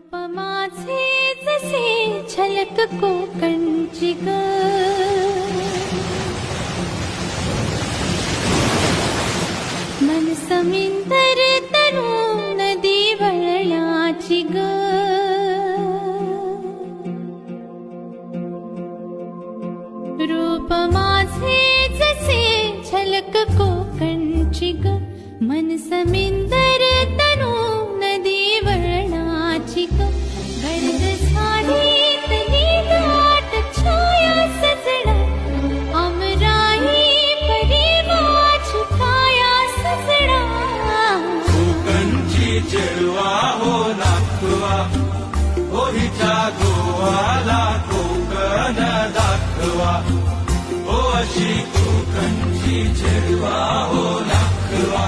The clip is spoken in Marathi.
रूप माझे जसे झलक कोकणची ग, मन समिंदर तनु नदी वळल्याची ग, रूप माझे जसे झलक कोकणची ग, मन समिंदर तनु नदी वळणाची ग, गर्द साडीतली दाट छाया सजणा, अमराई परी माझी काया सजणा. कोकणची चेडवा हो नाखवा, हो हिच्या गोवाला कोकण दाखवा, हो अशी कोकणची चेडवा हो नाखवा.